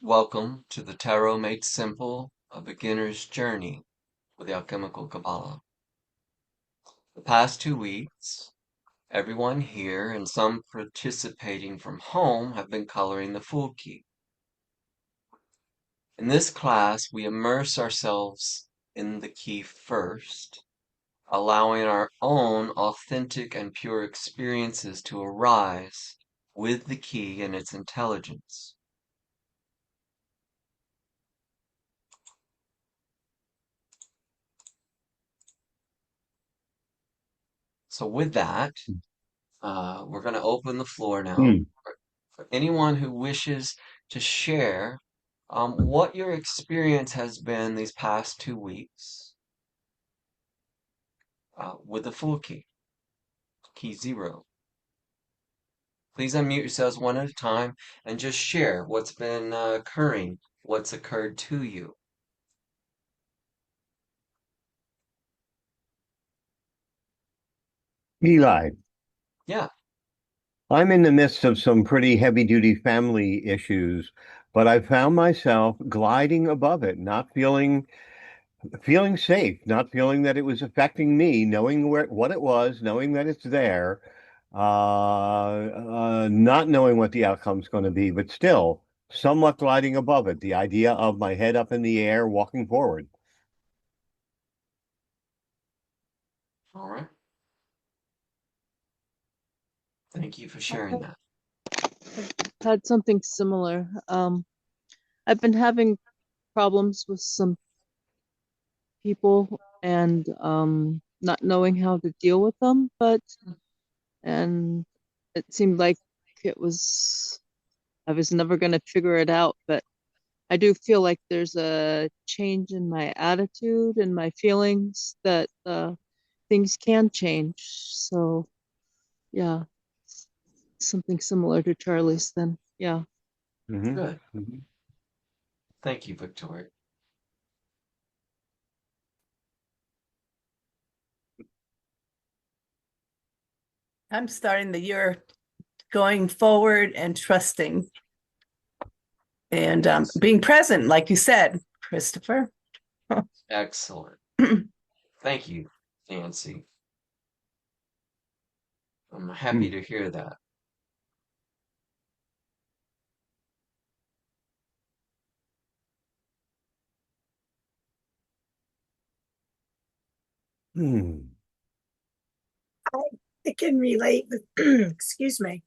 Welcome to the Tarot Made Simple, a beginner's journey with the Alchemical Cabala. The past 2 weeks, everyone here and some participating from home have been coloring the Fool Key. In this class, we immerse ourselves in the key first, allowing our own authentic and pure experiences to arise with the key and its intelligence. So with that, we're going to open the floor now Hmm. for anyone who wishes to share what your experience has been these past 2 weeks with the Fool Key, Key Zero. Please unmute yourselves one at a time and just share what's been occurring, what's occurred to you. Eli, Yeah. I'm in the midst of some pretty heavy-duty family issues, but I found myself gliding above it, not feeling safe, not feeling that it was affecting me, knowing what it was, knowing that it's there, not knowing what the outcome's going to be, but still somewhat gliding above it. The idea of my head up in the air, walking forward. All right. Thank you for sharing that. Had something similar. I've been having problems with some people and not knowing how to deal with them, and it seemed like it was I was never going to figure it out, but I do feel like there's a change in my attitude and my feelings that things can change. So, yeah, something similar to Charlie's then. Yeah. Hmm. Good. Hmm. Thank you, Victoria. I'm starting the year going forward and trusting and being present, like you said, Christopher. Excellent. Thank you, Nancy. I'm happy to hear that. Hmm. I can relate with, excuse me,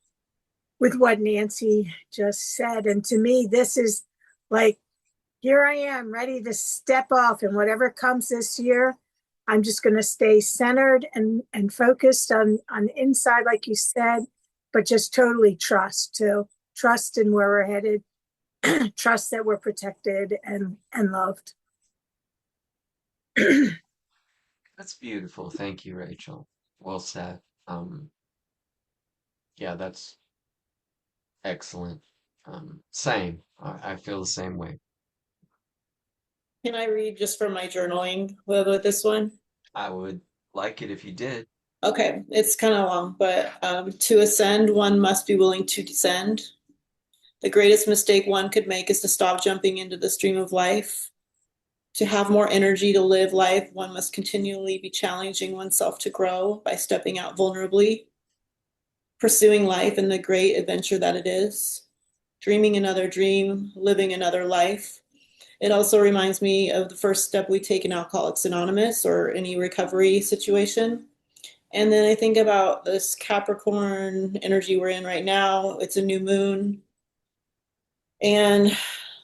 with what Nancy just said. And to me, this is like, here I am ready to step off, and whatever comes this year, I'm just going to stay centered and focused on the inside, like you said, but just totally trust in where we're headed, trust that we're protected and loved. That's beautiful. Thank you, Rachel. Well said. Um, yeah, that's excellent. Same. I feel the same way. Can I read just from my journaling with this one? I would like it if you did. Okay, it's kind of long, but to ascend, one must be willing to descend. The greatest mistake one could make is to stop jumping into the stream of life. To have more energy to live life, one must continually be challenging oneself to grow by stepping out vulnerably, pursuing life in the great adventure that it is, dreaming another dream, living another life. It also reminds me of the first step we take in Alcoholics Anonymous or any recovery situation. And then I think about this Capricorn energy we're in right now. It's a new moon. And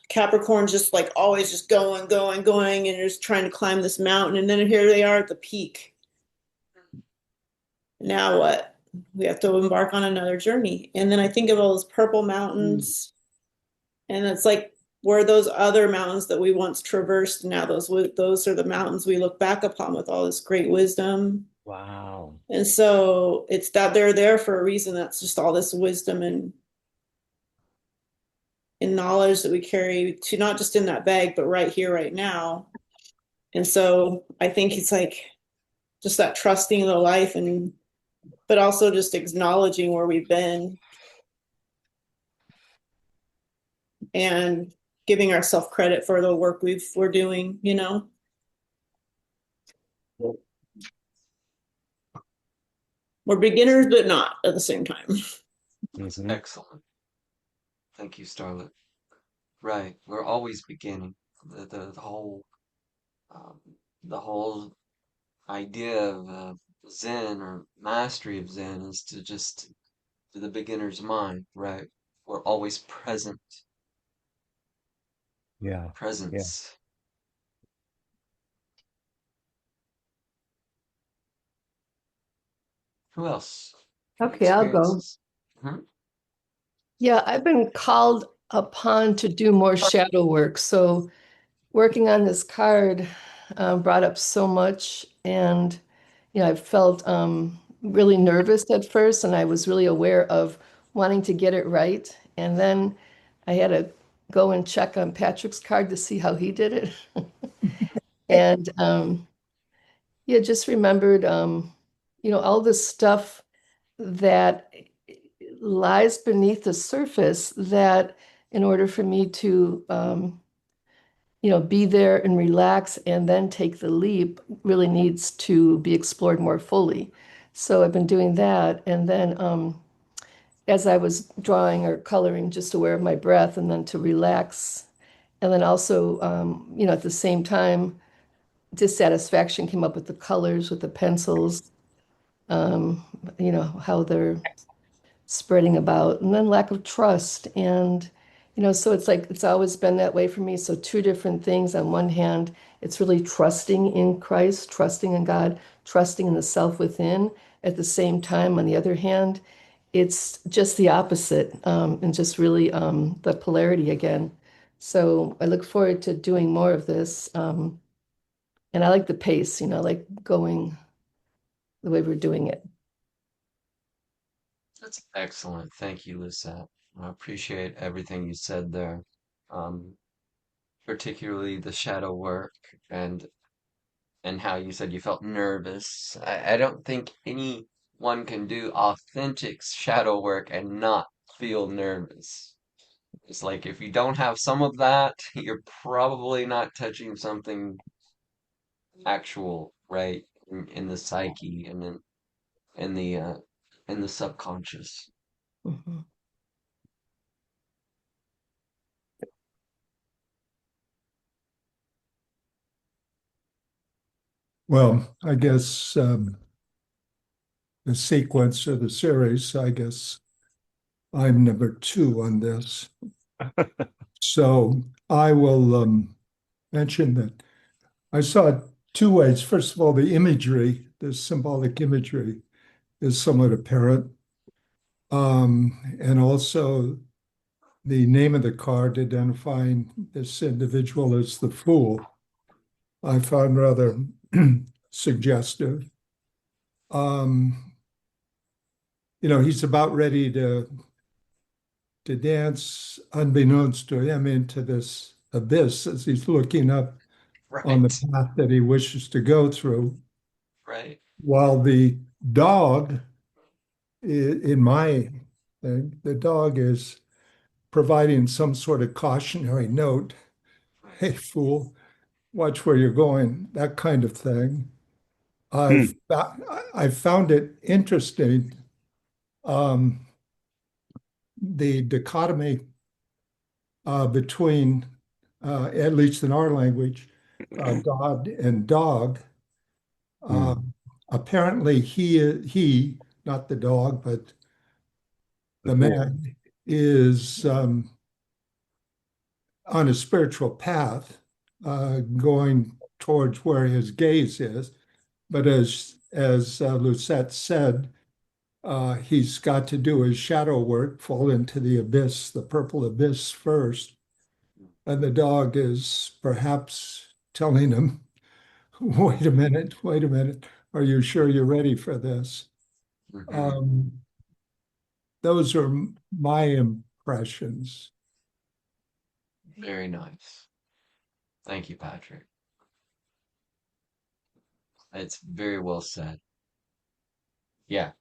Capricorn's just like always just going, going, going, and just trying to climb this mountain. And then here they are at the peak. Now what? We have to embark on another journey. And then I think of all those purple mountains, and it's like where those other mountains that we once traversed, now those are the mountains we look back upon with all this great wisdom. Wow. And so it's that they're there for a reason. That's just all this wisdom and knowledge that we carry to not just in that bag, but right here, right now. And so I think it's like just that trusting the life but also just acknowledging where we've been and giving ourselves credit for the work we're doing, you know. We're beginners, but not at the same time. Mhm. Excellent. Thank you, Starlet. Right. We're always beginning. The whole um, the whole idea of Zen or mastery of Zen is to just to the beginner's mind, right? We're always present. Yeah. Yeah. Presence. Who else? Any Okay, I'll go. experiences? Hmm? Yeah, I've been called upon to do more shadow work. So working on this card brought up so much, and I felt really nervous at first, and I was really aware of wanting to get it right. And then I had to go and check on Patrick's card to see how he did it. And yeah, just remembered all this stuff that lies beneath the surface that in order for me to be there and relax and then take the leap really needs to be explored more fully. So I've been doing that. And then as I was drawing or coloring, just aware of my breath and then to relax. And then also, at the same time, dissatisfaction came up with the colors, with the pencils, how they're spreading about, and then lack of trust. And, so it's like it's always been that way for me. So, two different things. On one hand, it's really trusting in Christ, trusting in God, trusting in the self within. At the same time, on the other hand, it's just the opposite, and just really the polarity again. So, I look forward to doing more of this. And I like the pace, like going the way we're doing it. That's excellent. Thank you, Lisette. I appreciate everything you said there. Um, Particularly the shadow work and how you said you felt nervous. I don't think anyone can do authentic shadow work and not feel nervous. It's like if you don't have some of that, you're probably not touching something actual, right? In the psyche and in the uh in the subconscious. Mhm. Well, I guess the sequence of the series, I guess I'm number two on this. So I will mention that I saw it two ways. First of all, the imagery, the symbolic imagery is somewhat apparent. And also the name of the card identifying this individual as the fool, I found rather suggestive. Um, he's about ready to dance unbeknownst to him into this abyss as he's looking up on the Right, path that he wishes to go through, right. while the dog, in my thing, the dog is providing some sort of cautionary note. Hey, Right. fool, watch where you're going, that kind of thing. Hmm. I found it interesting, um, the dichotomy between, at least in our language, God and dog. Uh, Hmm. Apparently, he, not the dog, but The the fool. man, is on a spiritual path, going towards where his gaze is. But as Lucette said, he's got to do his shadow work, fall into the abyss, the purple abyss first. And the dog is perhaps telling him, wait a minute, are you sure you're ready for this? Hmm. Um, those are my impressions. Very nice. Thank you, Patrick. It's very well said. Yeah.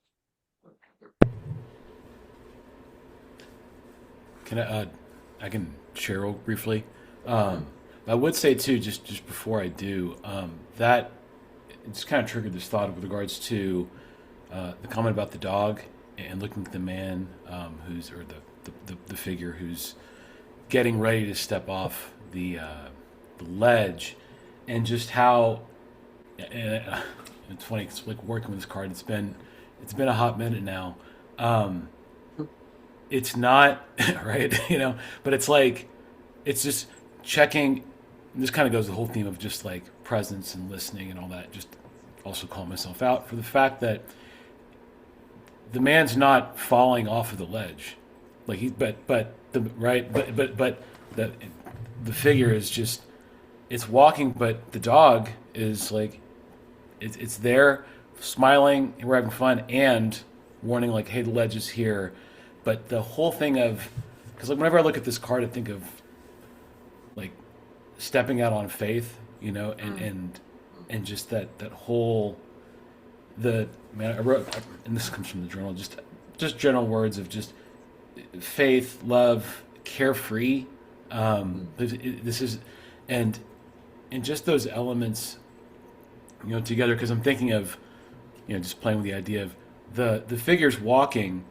Can I can share briefly. Mm. I would say too, just before I do, that it just kind of triggered this thought with regards to the comment about the dog and looking at the man who's or the figure who's getting ready to step off the ledge, and just how it's funny. It's like working with this card. It's been a hot minute now. Um, it's not right, but it's like it's just checking. This kind of goes the whole theme of just like presence and listening and all that. Just also call myself out for the fact that the man's not falling off of the ledge, like but the right, but the figure is just it's walking, but the dog is like it's there, smiling, we're having fun, and warning like, hey, the ledge is here. But the whole thing of because like whenever I look at this card, I think of like stepping out on faith, and just that whole the man I wrote, and this comes from the journal, just general words of just faith, love, carefree. This is and just those elements, together. Because I'm thinking of, just playing with the idea of the figures walking,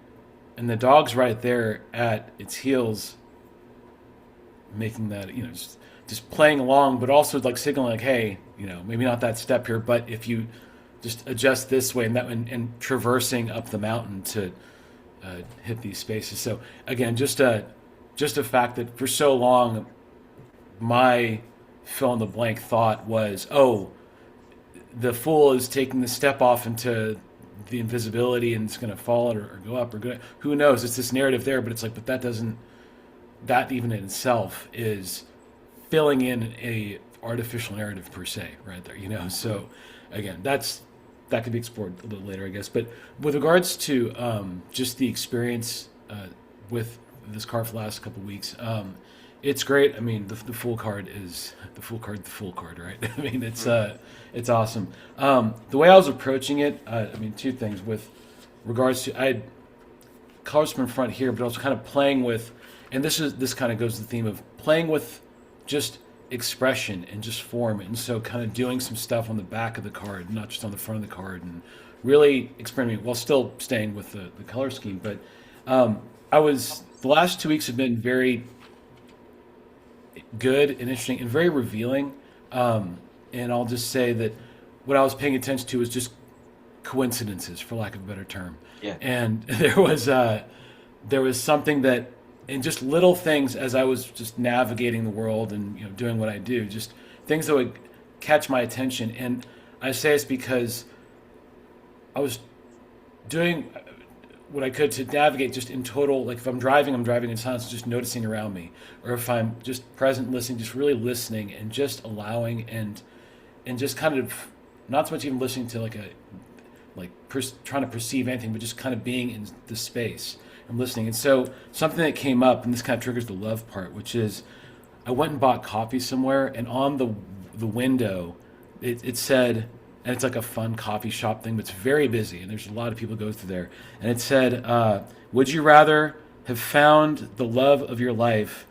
and the dog's right there at its heels, making that just playing along, but also like signaling like, hey, maybe not that step here, but if you just adjust this way and that and traversing up the mountain to hit these spaces. So again, just a fact that for so long, my fill in the blank thought was, oh, the fool is taking the step off into the invisibility and it's going to fall or go up or go. Who knows? It's this narrative there, but it's like, but that even in itself is filling in a artificial narrative per se, right there. So again, that could be explored a little later, I guess. But with regards to just the experience with this card for the last couple of weeks, it's great. I mean, the full card is the full card, right? I mean, it's awesome. The way I was approaching it, two things with regards to I had colors from in front here, but also kind of playing with, and this kind of goes to the theme of playing with just expression and just form, and so kind of doing some stuff on the back of the card, not just on the front of the card, and really experimenting while still staying with the color scheme. But the last 2 weeks have been very good and interesting and very revealing. And I'll just say that what I was paying attention to was just coincidences, for lack of a better term. Yeah. And there was something that, in just little things as I was just navigating the world and doing what I do, just things that would catch my attention. And I say it's because I was doing what I could to navigate just in total. Like if I'm driving in silence, just noticing around me, or if I'm just present, listening, just really listening and just allowing and just kind of not so much even listening to trying to perceive anything, but just kind of being in the space and listening. And so something that came up, and this kind of triggers the love part, which is I went and bought coffee somewhere, and on the window, it said, and it's like a fun coffee shop thing, but it's very busy, and there's a lot of people go through there. And it said, would you rather have found the love of your life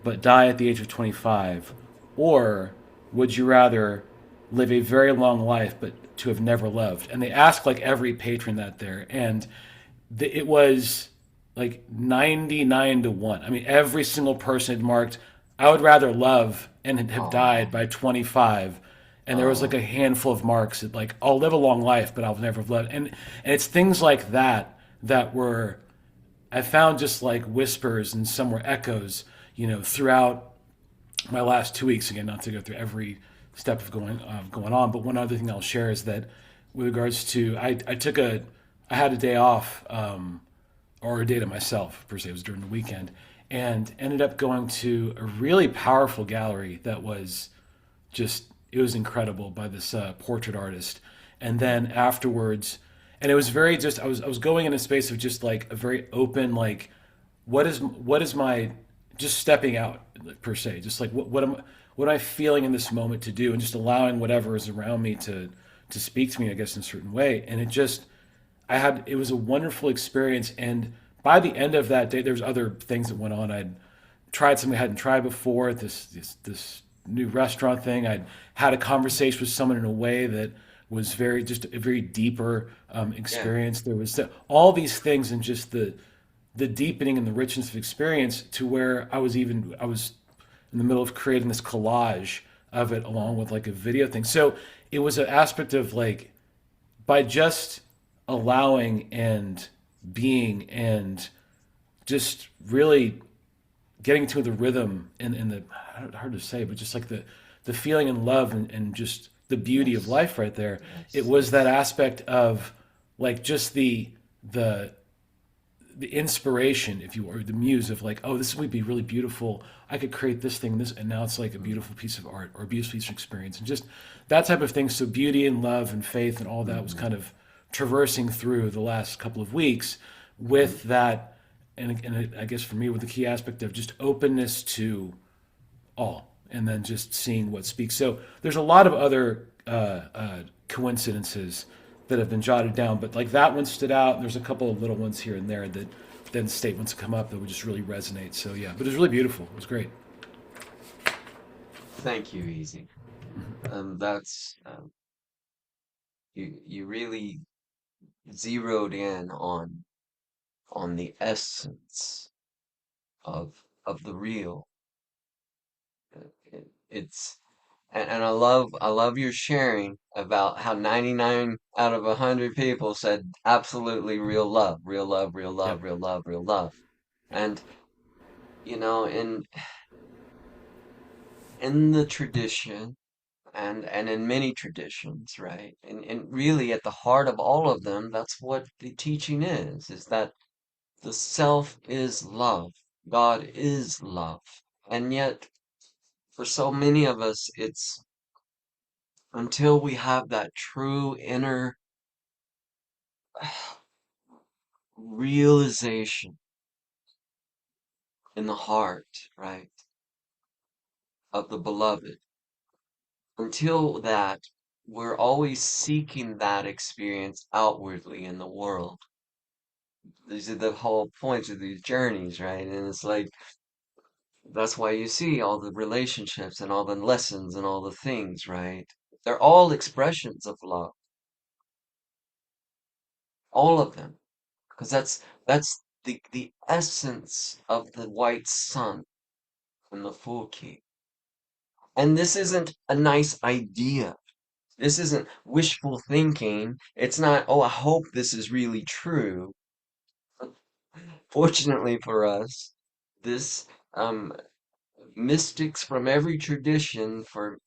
but die at the age of 25, or would you rather live a very long life but to have never loved? And they asked like every patron that there, and it was like 99-1. I mean, every single person had marked, I would rather love and have died by 25. And there was like a handful of marks that like, I'll live a long life, but I'll never have loved. And it's things like that were, I found just like whispers and some were echoes, throughout my last 2 weeks. Again, not to go through every step of going on, but one other thing I'll share is that with regards to, I had a day off, or a day to myself, per se. It was during the weekend, and ended up going to a really powerful gallery that was it was incredible, by this portrait artist. And then afterwards, and it was very I was going in a space of just like a very open, like, what is my, just stepping out, per se, just like what am I feeling in this moment to do, and just allowing whatever is around me to speak to me, I guess, in a certain way. And it was a wonderful experience. And by the end of that day, there's other things that went on. I'd tried something I hadn't tried before. This new restaurant thing. I'd had a conversation with someone in a way that was very just a very deeper Yeah. experience. There was all these things and just the deepening and the richness of experience to where I was in the middle of creating this collage of it along with like a video thing. So it was an aspect of like by just allowing and being and just really getting to the rhythm and the hard to say, but just like the feeling and love and just the beauty of Yes. life right there. It Yes. was that Yes. aspect of like just the the inspiration, if you were the muse of like, oh, this would be really beautiful. I could create this thing, this, and now it's like a Mm, beautiful piece of art or a beautiful piece of experience, and just that type of thing. So beauty and love and faith and all that was mhm, kind of traversing through the last couple of weeks mhm. with that, and I guess for me, with the key aspect of just openness to all, and then just seeing what speaks. So there's a lot of other coincidences that have been jotted down, but like that one stood out. And there's a couple of little ones here and there that then statements come up that would just really resonate. So yeah, but it was really beautiful. It was great. Thank you, Easy. That's you really zeroed in on the essence of the real. It's and I love your sharing about how 99 out of 100 people said absolutely real love, real love, real love, Yep. real love, real love. And you know, in the tradition and in many traditions, right? And really at the heart of all of them, that's what the teaching is that the self is love. God is love. And yet for so many of us, it's until we have that true inner realization in the heart, right, of the beloved. Until that, we're always seeking that experience outwardly in the world. These are the whole points of these journeys, right? And it's like, that's why you see all the relationships and all the lessons and all the things, right? They're all expressions of love, all of them. Because that's the essence of the white sun and the full key. And this isn't a nice idea. This isn't wishful thinking. It's not, oh, I hope this is really true. Fortunately for us, this mystics from every tradition for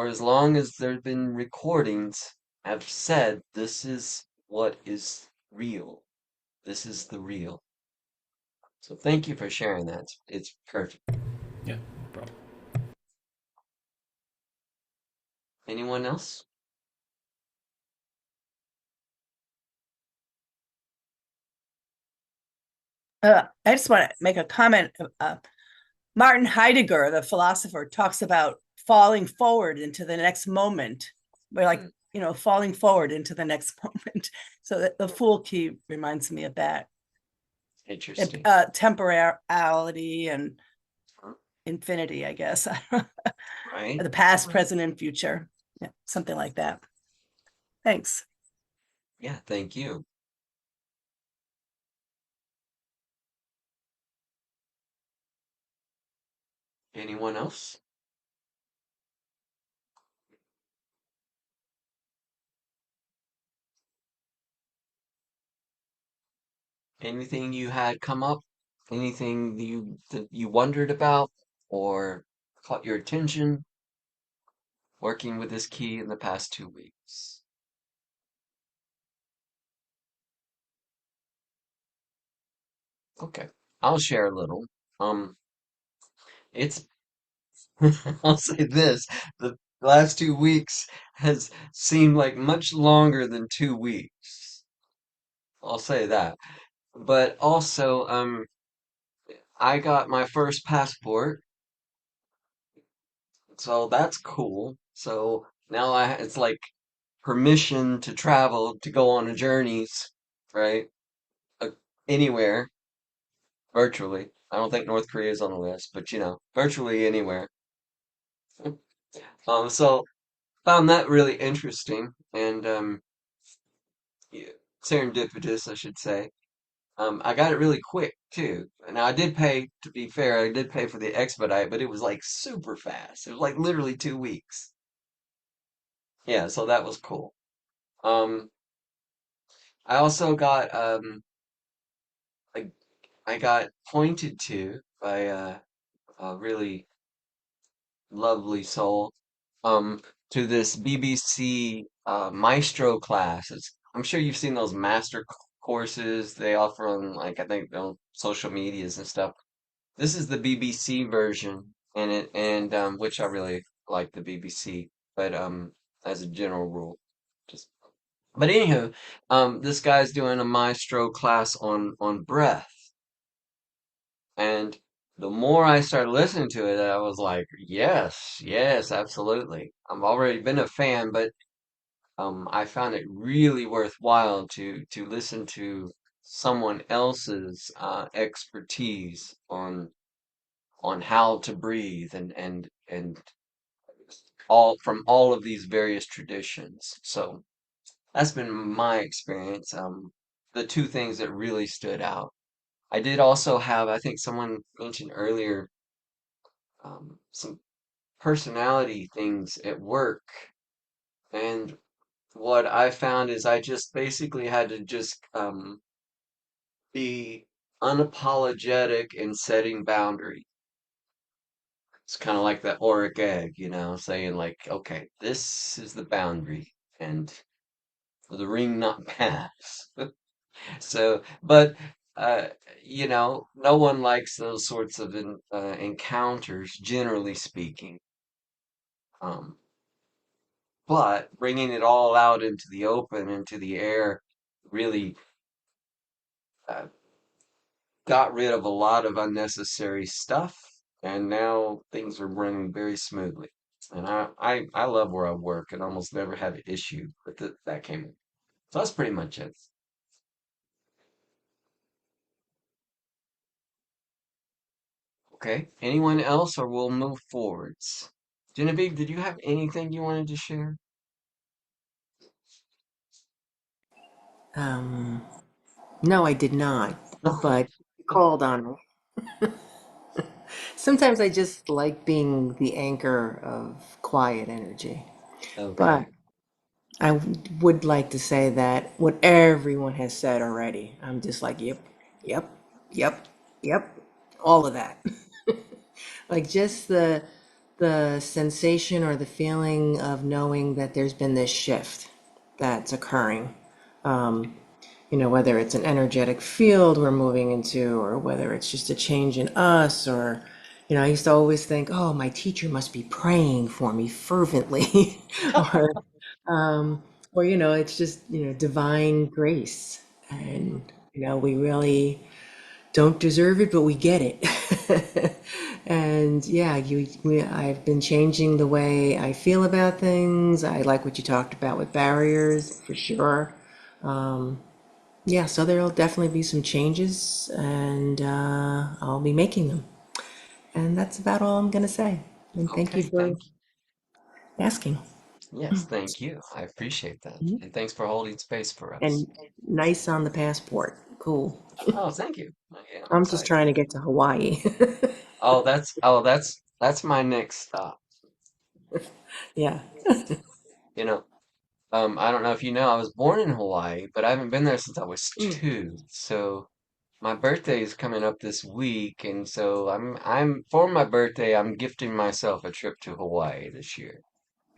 as long as there've been recordings have said this is what is real. This is the real. So thank you for sharing that. It's perfect. Yeah. No problem. Anyone else? I just want to make a comment. Martin Heidegger, the philosopher, talks about falling forward into the next moment. We're like, Hmm, falling forward into the next moment. So that the Fool Key reminds me of that. interesting. Temporality and Huh, infinity, I guess. right? The past, Right. present, and future. Yeah, something like that. Thanks. Yeah, thank you. Anyone else? Anything you had come up? Anything that you wondered about or caught your attention working with this key in the past 2 weeks? Okay, I'll share a little. Um, it's I'll say this, the last 2 weeks has seemed like much longer than 2 weeks. I'll say that. But also, I got my first passport, so that's cool. So now it's like permission to travel, to go on journeys, right? Uh, Anywhere, virtually. I don't think North Korea is on the list, but virtually anywhere. So found that really interesting and yeah, serendipitous, I should say. I got it really quick too. Now I did pay, to be fair, I did pay for the expedite, but it was like super fast. It was like literally 2 weeks. Yeah, so that was cool. Um, I also got I, I got pointed to by a really lovely soul to this BBC Maestro class. I'm sure you've seen those master courses they offer on like I think on social medias and stuff. This is the BBC version, and which I really like the BBC, but as a general rule, just but anywho, this guy's doing a maestro class on breath, and the more I started listening to it, I was like, yes, yes, absolutely. I've already been a fan, but I found it really worthwhile to listen to someone else's expertise on how to breathe and all of these various traditions. So that's been my experience. The two things that really stood out. I did also have, I think someone mentioned earlier, some personality things at work. And what I found is I just basically had to just be unapologetic in setting boundaries. It's kind of like that Oric egg, saying like, okay, this is the boundary, and the ring not pass. So, but uh, no one likes those sorts of encounters, generally speaking. Um, but bringing it all out into the open, into the air, really uh, got rid of a lot of unnecessary stuff, and now things are running very smoothly. And I love where I work and almost never have an issue with that came in. So that's pretty much it. Okay. Anyone else, or we'll move forwards? Genevieve, did you have anything you wanted to share? Um, no, I did not, but you called on me. Sometimes I just like being the anchor of quiet energy. But Okay. would like to say that what everyone has said already, I'm just like, yep, yep, yep, yep, all of that. Like just the sensation or the feeling of knowing that there's been this shift that's occurring. Um, whether it's an energetic field we're moving into, or whether it's just a change in us, or, I used to always think, oh, my teacher must be praying for me fervently, or, um, or, it's just, divine grace. And, we really don't deserve it, but we get it. And yeah, I've been changing the way I feel about things. I like what you talked about with barriers, for sure. Um, yeah, so there'll definitely be some changes, and I'll be making them. And that's about all I'm going to say. And thank you Okay. for Thank you. asking. Yes, thank you. I appreciate that. Mhm. And thanks for holding space for us. And nice on the passport. Cool. Oh, thank you. Yeah, I'm I'm just excited. trying to get to Hawaii. Oh, that's my next stop. Yeah. You know, I don't know if you know, I was born in Hawaii, but I haven't been there since I was Mm. 2. So my birthday is coming up this week, and so I'm for my birthday, I'm gifting myself a trip to Hawaii this year.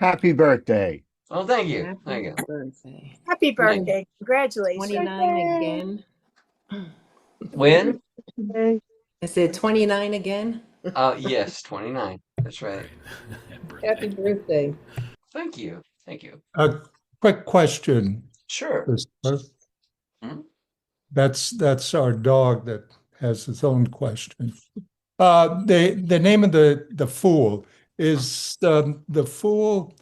Happy birthday. Oh, thank you. Thank Happy you. birthday. Happy Thank you. birthday. Congratulations. 29 Birthday! again. When? Birthday. I said 29 again. Yes, 29. That's right. Right. Happy Birthday. birthday. Thank you. Thank you. A quick question, Sure. Christopher. Hmm? That's our dog that has his own question. The name of the fool is the fool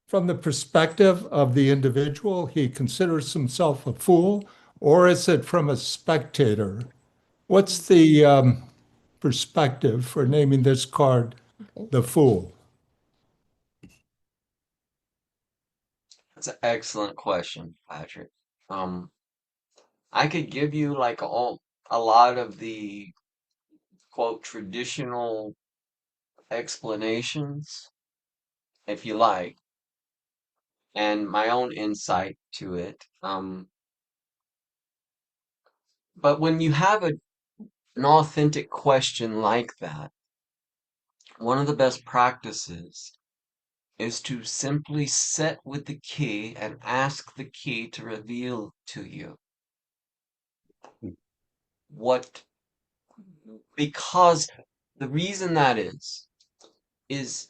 from the perspective of the individual. He considers himself a fool, or is it from a spectator? What's the perspective for naming this card the Fool? That's an excellent question, Patrick. Um, I could give you like a lot of the quote traditional explanations if you like, and my own insight to it. But when you have an authentic question like that, one of the best practices is to simply sit with the key and ask the key to reveal to you what, because the reason that is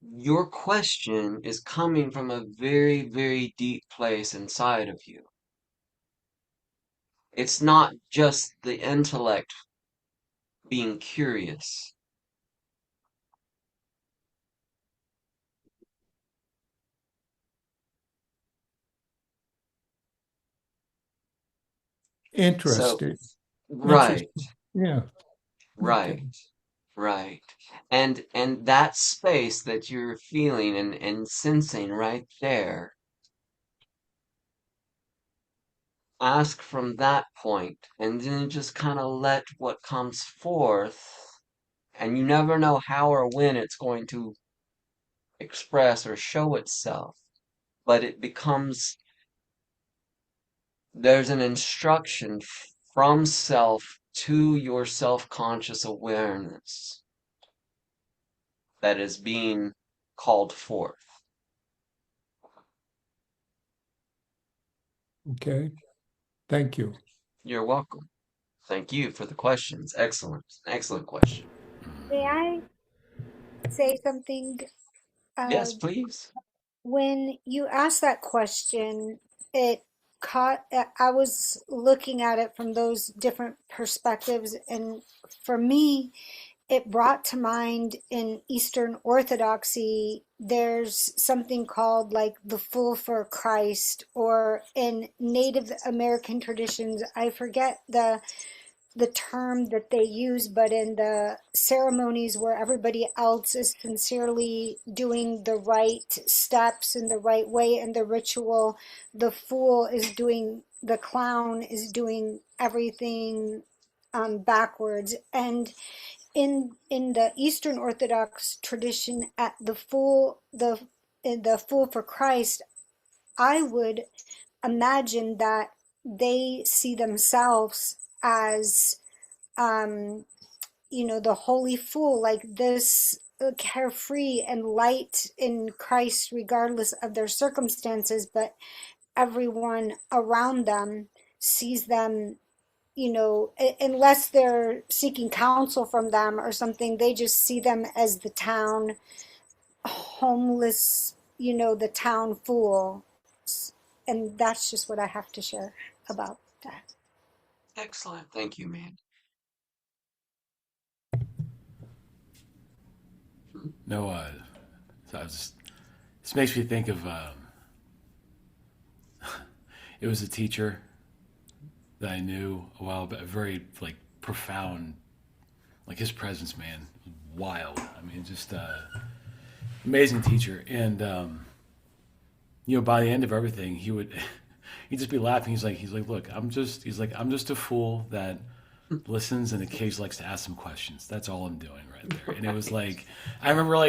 your question is coming from a very, very deep place inside of you. It's not just the intellect being curious. So, Interesting. right, Interesting. Yeah. right, Okay. right. And that space that you're feeling and sensing right there, ask from that point, and then just kind of let what comes forth, and you never know how or when it's going to express or show itself, but it becomes, there's an instruction from self to your self-conscious awareness that is being called forth. Okay. Thank you. You're welcome. Thank you for the questions. Excellent. Excellent question. May I say something? Yes, Uh, please. when you asked that question, it caught, I was looking at it from those different perspectives. And for me, it brought to mind in Eastern Orthodoxy, there's something called like the Fool for Christ, or in Native American traditions, I forget the term that they use, but in the ceremonies where everybody else is sincerely doing the right steps in the right way in the ritual, the fool is doing, the clown is doing everything backwards. And in the Eastern Orthodox tradition, at the fool, in the Fool for Christ, I would imagine that they see themselves as um, the holy fool, like this carefree and light in Christ, regardless of their circumstances, but everyone around them sees them, unless they're seeking counsel from them or something, they just see them as the town homeless, the town fool. And that's just what I have to share about that. Excellent. Thank you, man. No, so this makes me think of it was a teacher that I knew a while back, very like profound, like his presence, man, wild. I mean, just amazing teacher. And by the end of everything, he'd just be laughing. He's like, look, I'm just a fool that listens and occasionally likes to ask some questions. That's all I'm doing right there. And it was like, I remember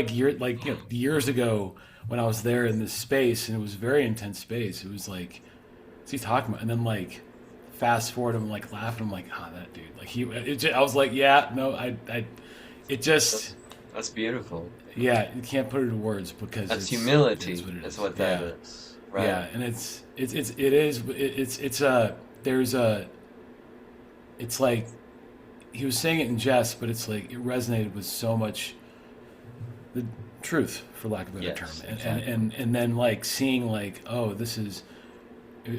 years ago when I was there in this space, and it was a very intense space. It was like, what's he talking about? And then like, fast forward, I'm like laughing. I'm like, that dude. Like I was like, yeah, no, it just. That's beautiful. Yeah, you can't put it into words because that's humility. It is what it is. That's what that is. Right. Yeah, and it's like he was saying it in jest, but it's like it resonated with so much the truth, for lack of a better term. And, exactly. and then like seeing like, oh, it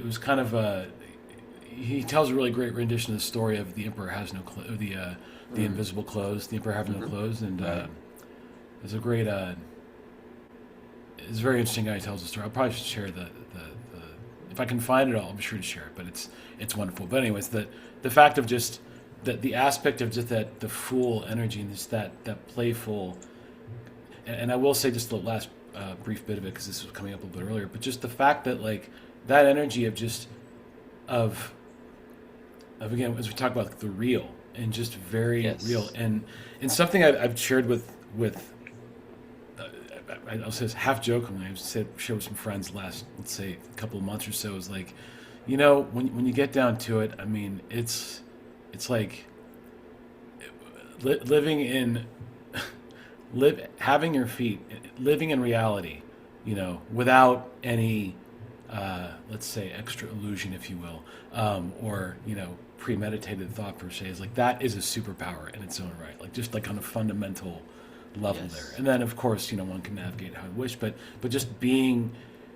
was kind of he tells a really great rendition of the story of the emperor has no clothes, the invisible clothes, the emperor having no clothes, and it's a great it's very interesting how he tells the story. I'll probably should share the if if I can find it all, I'll be sure to share it. But it's wonderful. But anyways, the fact of just the aspect of just that the fool energy and just that playful, and I will say just the last brief bit of it because this was coming up a little bit earlier, but just the fact that like that energy of just of again as we talk about the real and just very real Yes. and something I've shared with I'll say this half jokingly. I've shared with some friends last, let's say, a couple of months or so. Is like, when you get down to it, I mean, it's like living in having your feet, living in reality, without any, let's say, extra illusion, if you will, or premeditated thought per se. Is like that is a superpower in its own right. Like just like on a fundamental level there. Yes. And then of course, one can navigate how I wish, but just being,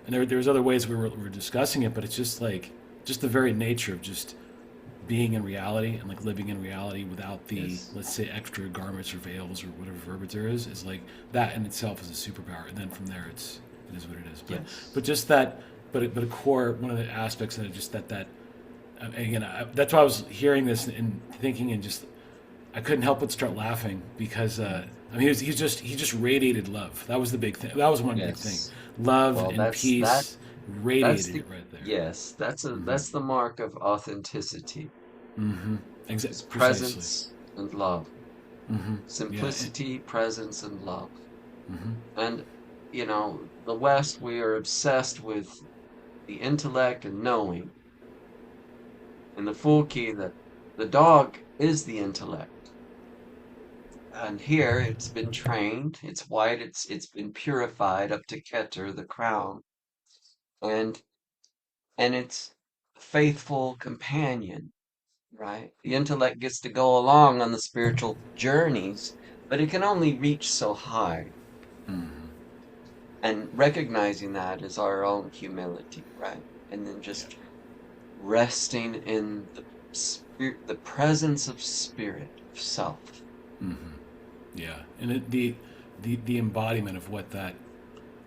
and there's other ways we were discussing it, but it's just like just the very nature of just being in reality and like living in reality without the, Yes. let's say, extra garments or veils or whatever verbiage there is like that in itself is a superpower. And then from there it is what it is. Yes. But just that, but a core, one of the aspects of it, just that again, that's why I was hearing this and thinking and just I couldn't help but start laughing because I mean he just radiated love. That was the big thing. That was one big thing. Yes. Love Well, and peace that's radiated the it right there. yes, that's the mark of authenticity. Mm-hmm. Is Precisely. presence and love. Mm-hmm. Yeah. Simplicity, presence, and love. Mm-hmm. And the West, we are obsessed with the intellect and knowing. In the Fool Key, the dog is the intellect. And here it's been trained, it's white, it's been purified up to Keter, the crown, and it's a faithful companion, right? The intellect gets to go along on the spiritual journeys, but it can only reach so high. Mm-hmm. And recognizing that is our own humility, right? And then Yeah. just resting in the spirit, the presence of spirit, of self. Mm-hmm. Yeah. And the embodiment of what that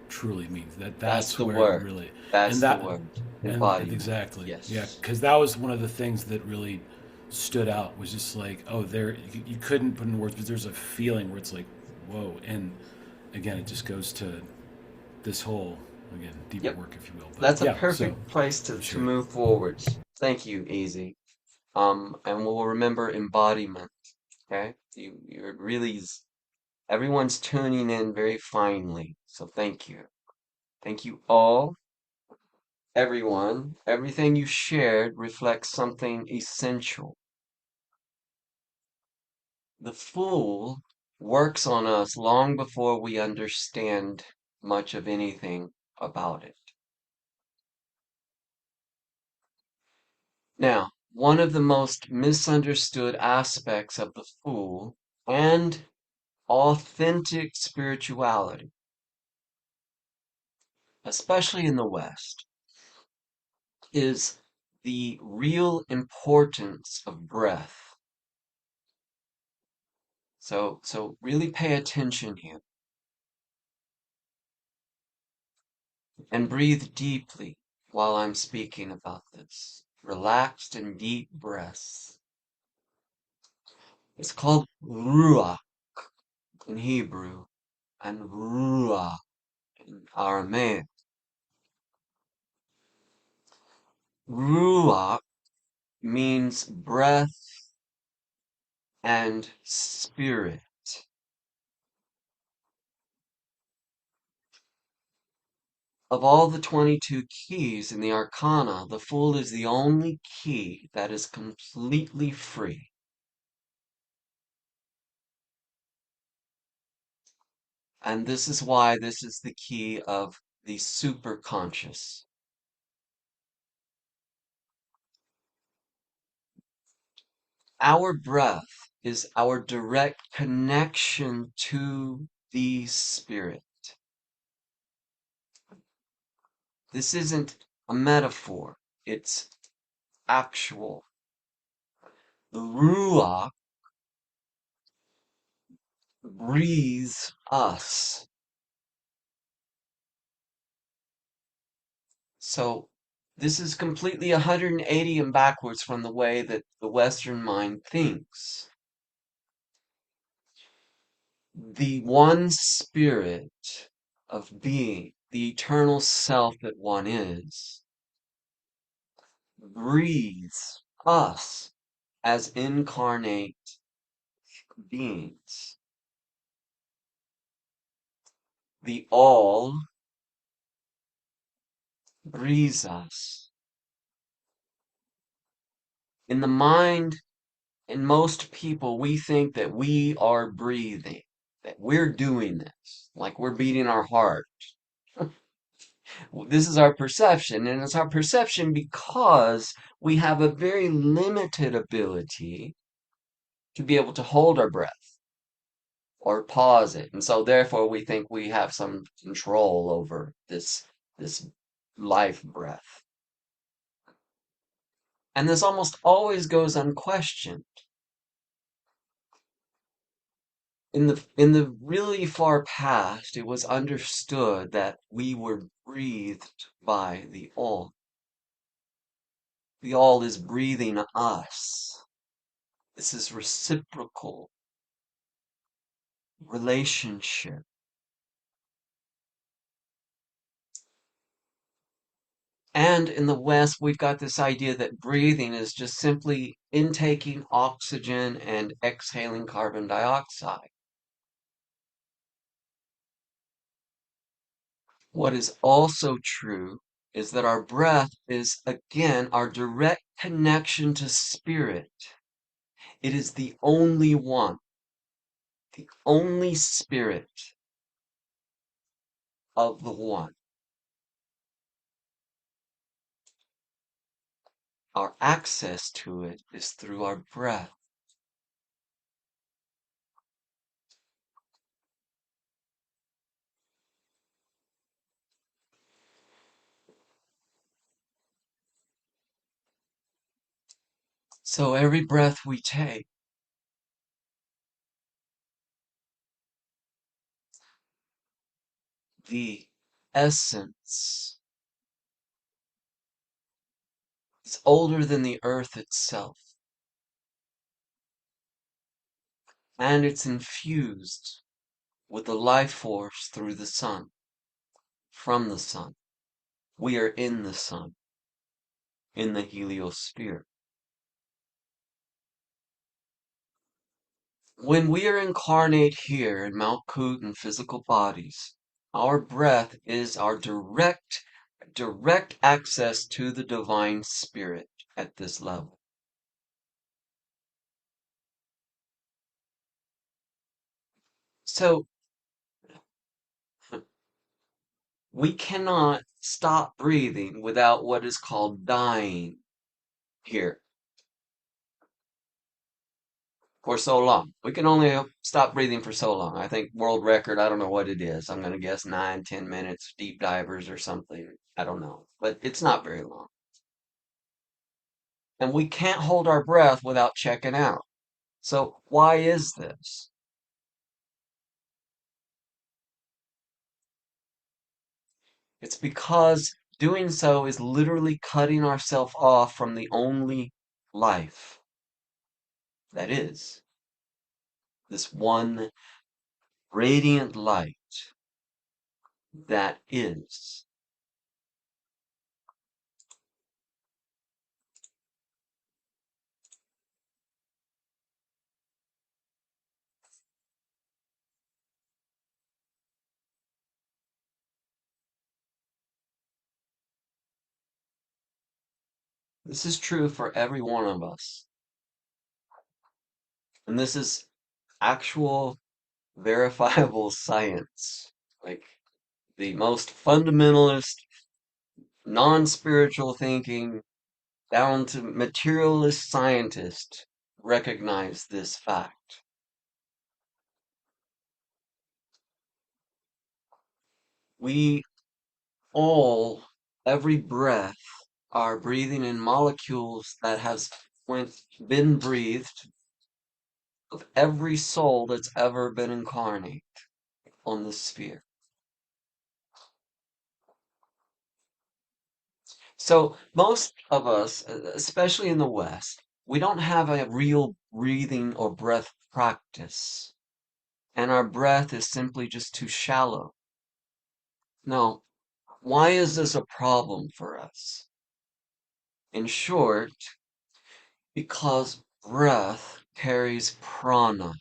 truly means. That's That's the where it word. really That's and the that word. and Embodiment. exactly. Yeah, Yes. because that was one of the things that really stood out was just like, oh, there you couldn't put in words, but there's a feeling where it's like, whoa. And again, it just goes to this whole again deeper Yep. work, if you will. But That's a yeah, so perfect place I'm to sure. move forwards. Thank you, Easy. And we'll remember embodiment. Okay? You're really everyone's tuning in very finely. So thank you. Thank you all. Everyone, everything you shared reflects something essential. The fool works on us long before we understand much of anything about it. Now, one of the most misunderstood aspects of the fool and authentic spirituality, especially in the West, is the real importance of breath. So really pay attention here and breathe deeply while I'm speaking about this. Relaxed and deep breaths. It's called ruach in Hebrew and ruach in Aramaic. Ruach means breath and spirit. Of all the 22 keys in the Arcana, the Fool is the only key that is completely free. And this is why this is the key of the superconscious. Our breath is our direct connection to the spirit. This isn't a metaphor, it's actual. The Ruach breathes us. So This is completely 180 and backwards from the way that the Western mind thinks. The one spirit of being, the eternal self that one is, breathes us as incarnate beings. The all breathes us. In the mind, in most people, we think that we are breathing, that we're doing this, like we're beating our heart. This is our perception, and it's our perception because we have a very limited ability to be able to hold our breath or pause it. And so therefore we think we have some control over this life breath. And this almost always goes unquestioned. In the really far past, it was understood that we were breathed by the all. The all is breathing us. This is reciprocal relationship. And in the West, we've got this idea that breathing is just simply intaking oxygen and exhaling carbon dioxide. What is also true is that our breath is, again, our direct connection to spirit. It is the only one, the only spirit of the one. Our access to it is through our breath. So every breath we take, the essence is older than the earth itself, and it's infused with the life force through the sun, from the sun. We are in the sun, in the heliosphere. When we are incarnate here in Malkut in physical bodies, our breath is our direct access to the divine spirit at this level. So we cannot stop breathing without what is called dying here for so long. We can only stop breathing for so long. I think world record, I don't know what it is. I'm going to guess 9, 10 minutes, deep divers or something. I don't know. But it's not very long. And we can't hold our breath without checking out. So why is this? It's because doing so is literally cutting ourselves off from the only life that is. This one radiant light that is. This is true for every one of us. And this is actual verifiable science. Like the most fundamentalist, non-spiritual thinking, down to materialist scientists recognize this fact. We all, every breath, are breathing in molecules that has been breathed of every soul that's ever been incarnate on this sphere. So most of us, especially in the West, we don't have a real breathing or breath practice, and our breath is simply just too shallow. Now, why is this a problem for us? In short, because breath carries prana.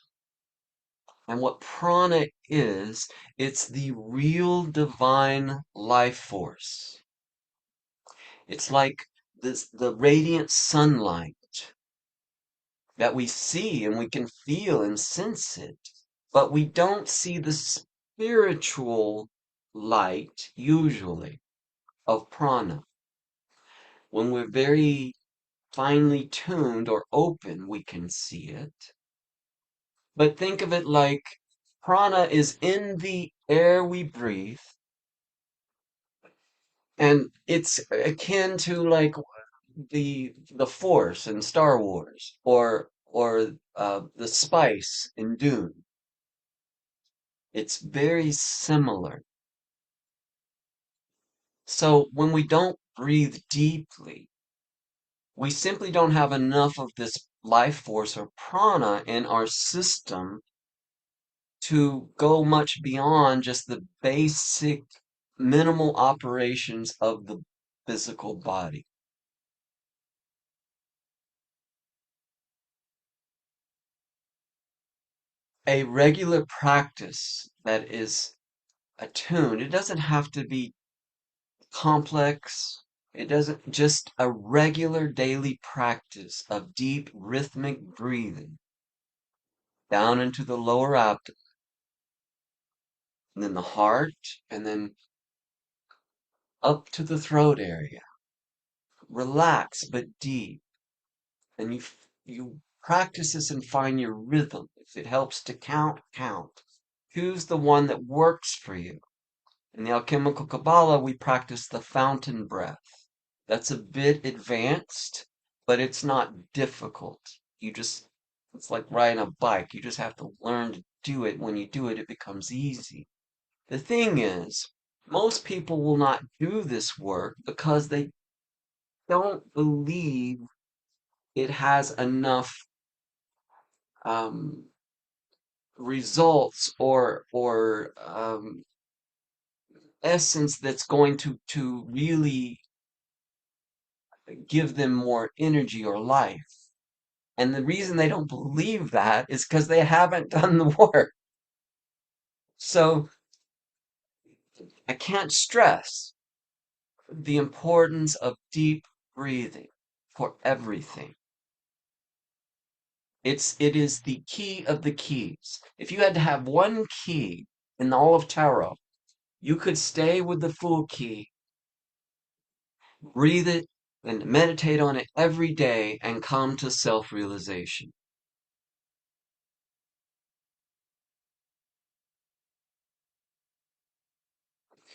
And what prana is, it's the real divine life force. It's like the radiant sunlight that we see and we can feel and sense it, but we don't see the spiritual light usually of prana. When we're very finely tuned or open, we can see it. But think of it like prana is in the air we breathe, and it's akin to like the Force in Star Wars, or the spice in Dune. It's very similar. So when we don't breathe deeply, we simply don't have enough of this life force or prana in our system to go much beyond just the basic minimal operations of the physical body. A regular practice that is attuned, it doesn't have to be complex. It doesn't, just a regular daily practice of deep rhythmic breathing down into the lower abdomen, and then the heart, and then up to the throat area. Relax but deep. And you practice this and find your rhythm. If it helps to count, count. Choose the one that works for you. In the Alchemical Cabala, we practice the fountain breath. That's a bit advanced, but it's not difficult. It's like riding a bike. You just have to learn to do it. When you do it, it becomes easy. The thing is, most people will not do this work because they don't believe it has enough um, results or essence that's going to really give them more energy or life. And the reason they don't believe that is because they haven't done the work. So I can't stress the importance of deep breathing for everything. It is the key of the keys. If you had to have one key in all of tarot, you could stay with the Fool key, breathe it, and meditate on it every day and come to self-realization.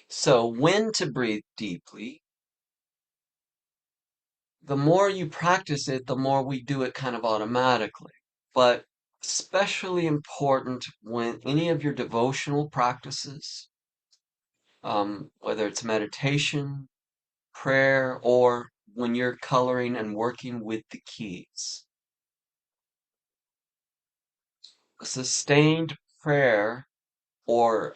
So when to breathe deeply, the more you practice it, the more we do it kind of automatically. But especially important when any of your devotional practices, whether it's meditation, prayer, or when you're coloring and working with the keys. A sustained prayer or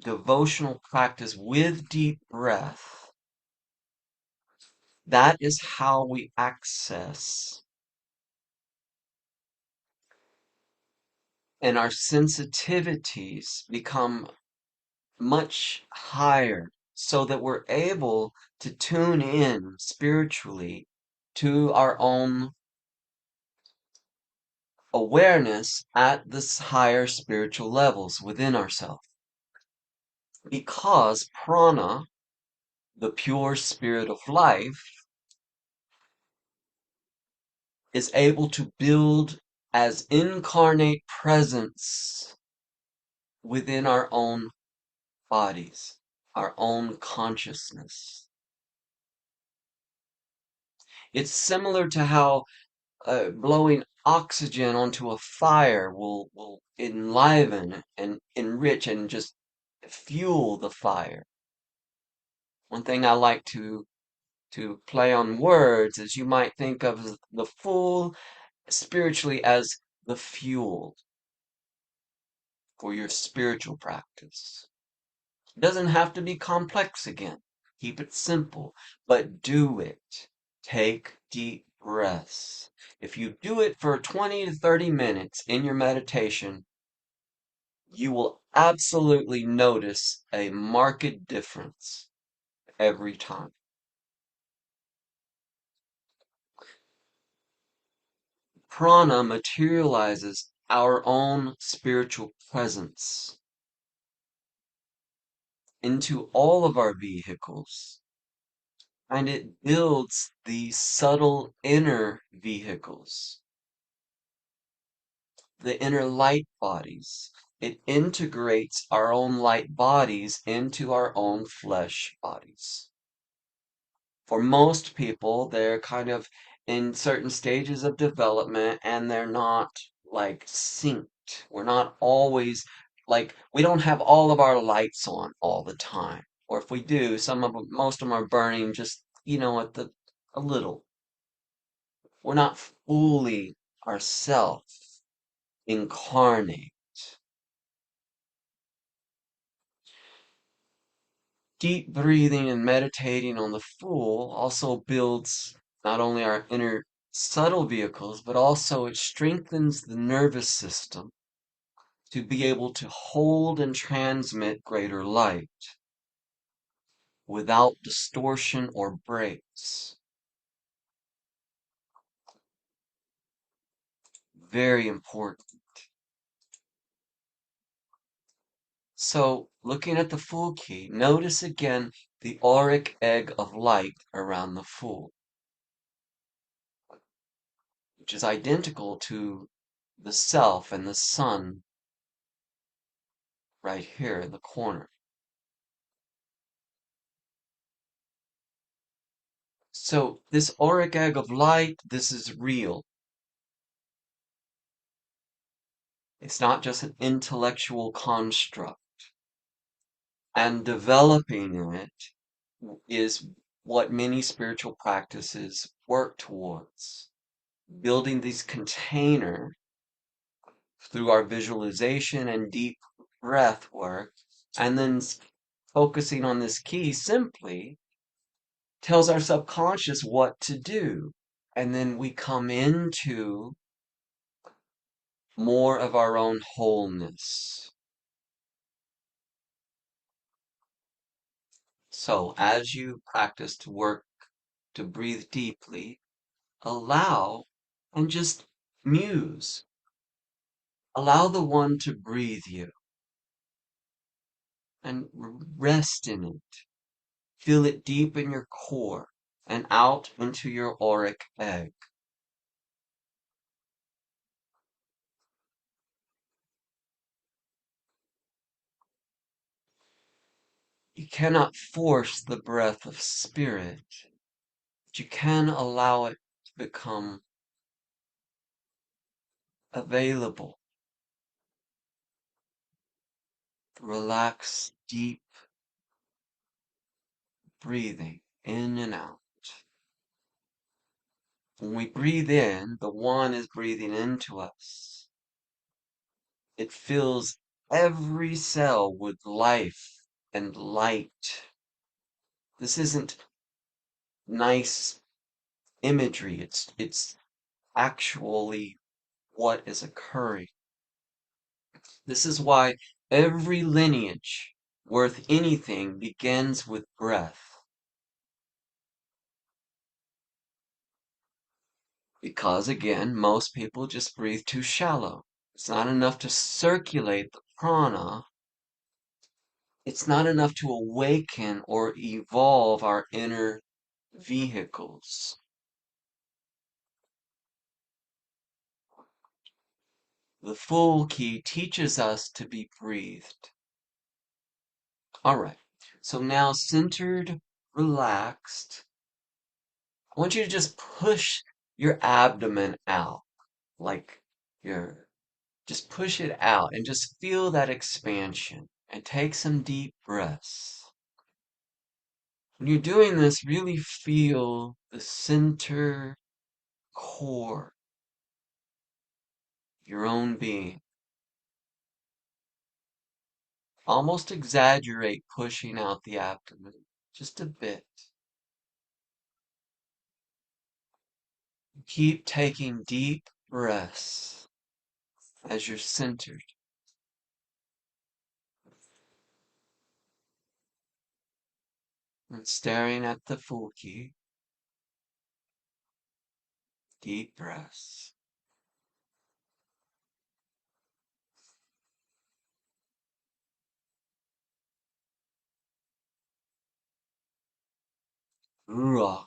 devotional practice with deep breath, that is how we access and our sensitivities become much higher so that we're able to tune in spiritually to our own awareness at this higher spiritual levels within ourselves. Because prana, the pure spirit of life, is able to build as incarnate presence within our own bodies, our own consciousness. It's similar to how blowing oxygen onto a fire will enliven and enrich and just fuel the fire. One thing I like to to play on words is you might think of the Fool spiritually as the fuel for your spiritual practice. It doesn't have to be complex again. Keep it simple, but do it. Take deep breaths. If you do it for 20 to 30 minutes in your meditation, you will absolutely notice a marked difference every time. Prana materializes our own spiritual presence into all of our vehicles, and it builds these subtle inner vehicles, the inner light bodies. It integrates our own light bodies into our own flesh bodies. For most people, they're kind of in certain stages of development and they're not like synced. We're not always like, we don't have all of our lights on all the time. Or if we do, most of them are burning just, at a little. We're not fully ourself incarnate. Deep breathing and meditating on the Fool also builds not only our inner subtle vehicles, but also it strengthens the nervous system to be able to hold and transmit greater light without distortion or breaks. Very important. So, looking at the Fool key, notice again the auric egg of light around the Fool, which is identical to the Self and the Sun right here in the corner. So this auric egg of light, this is real. It's not just an intellectual construct. And developing it is what many spiritual practices work towards. Building these containers through our visualization and deep breath work, and then focusing on this key simply tells our subconscious what to do. And then we come into more of our own wholeness. So as you practice to work to breathe deeply, allow and just muse. Allow the one to breathe you and rest in it. Feel it deep in your core and out into your auric egg. You cannot force the breath of spirit, but you can allow it to become available. Relax, deep breathing in and out. When we breathe in, the one is breathing into us. It fills every cell with life and light. This isn't nice imagery. It's actually what is occurring. This is why every lineage worth anything begins with breath. Because again, most people just breathe too shallow. It's not enough to circulate the prana. It's not enough to awaken or evolve our inner vehicles. The Fool key teaches us to be breathed. All right. So now centered, relaxed. I want you to just push your abdomen out, like just push it out and just feel that expansion and take some deep breaths. When you're doing this, really feel the center core, your own being. Almost exaggerate pushing out the abdomen just a bit. Keep taking deep breaths as you're centered and staring at the full key. Deep breaths. Ruach,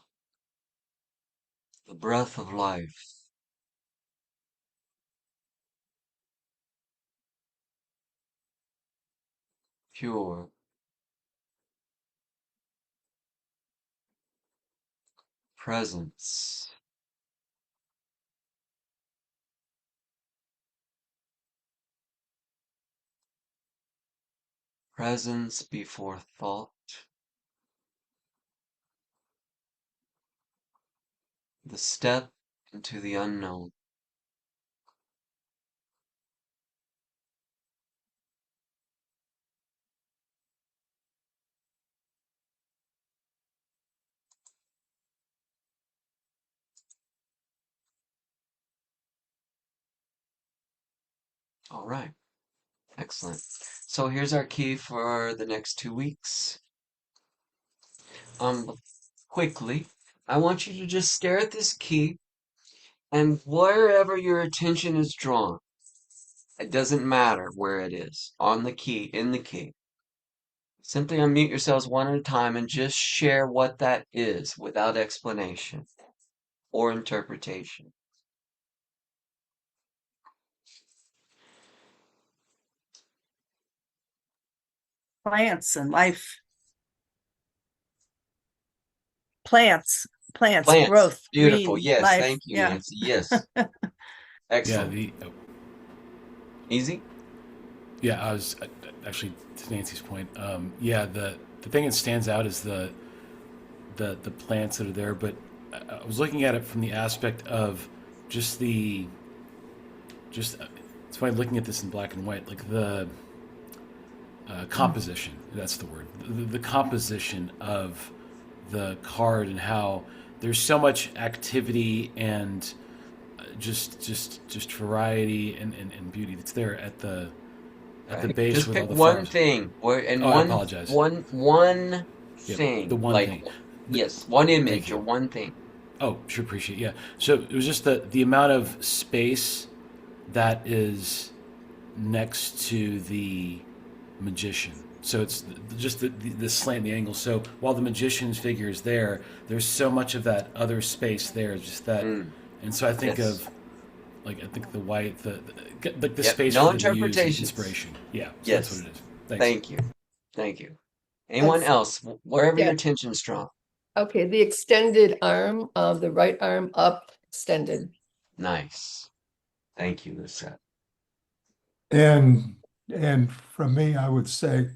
the breath of life. Pure. Presence. Presence before thought. The step into the unknown. All right. Excellent. So here's our key for the next 2 weeks. Quickly, I want you to just stare at this key and wherever your attention is drawn, it doesn't matter where it is, on the key, in the key. Simply unmute yourselves one at a time and just share what that is without explanation or interpretation. Plants and life. Plants, Plants. growth, Beautiful. green, Yes. life. Thank you, Yeah. Nancy. Yes. Yeah, Excellent. Easy? yeah, I was actually to Nancy's point. Yeah, the thing that stands out is the plants that are there, but I was looking at it from the aspect of just the just it's funny looking at this in black and white, like the composition. That's the word. The composition of the card and how there's so much activity and just variety and beauty that's there at the Right. base Just with all pick the one flowers. thing and Oh, I apologize. one Yep, the thing. one Like, thing. yes, one Thank image or you. one thing. Oh, sure, appreciate it. Yeah. So it was just the amount of space that is next to the magician. So it's just the slant, the angle. So while the magician's figure is there, there's so much of that other space there. Just that, Mm, and so I think yes. of like I think the white, like the Yep. space No for the muse and interpretations. inspiration. Yeah. So that's what Yes. it is. Thanks. Thank you. Thank you. Anyone That's, else? Wherever yeah. your attention's drawn. Okay, the extended arm of the right arm up, extended. Nice. Thank you, Lucette. And from me, I would say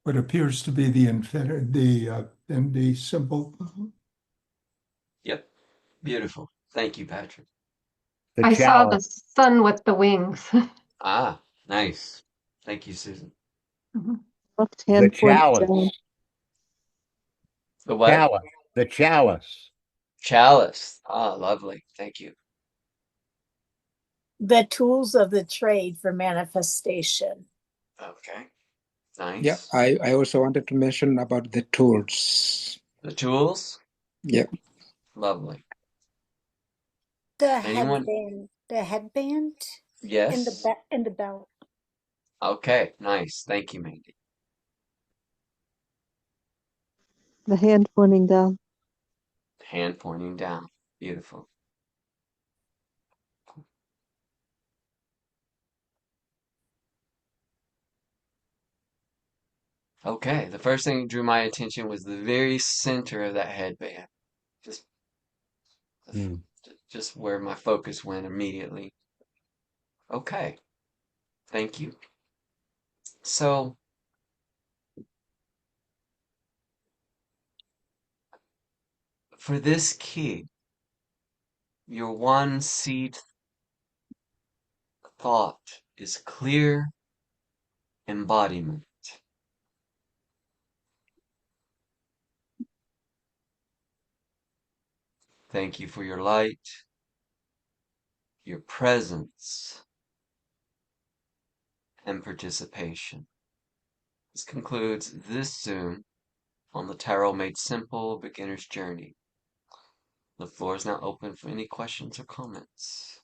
what appears to be the infinity, infinity symbol. Yep. Beautiful. Thank you, Patrick. The I saw the chalice. sun with the wings. Ah, nice. Thank you, Susan. Mhm. Left The hand points down. chalice. The what? Chalice. The chalice. Chalice. Ah, lovely. Thank you. The tools of the trade for manifestation. Okay. Yeah, Nice. I also wanted to mention about the tools. The tools. Yeah. Lovely. The Anyone? headband, the headband Yes. in the belt. Okay. Nice. Thank you, Mandy. The hand pointing down. Hand pointing down. Beautiful. Okay. The first thing that drew my attention was the very center of that headband. Just, Hmm. just where my focus went immediately. Okay. Thank you. So, For this key, your one seed thought is clear embodiment. Thank you for your light, your presence, and participation. This concludes this Zoom on the Tarot Made Simple Beginner's Journey. The floor is now open for any questions or comments.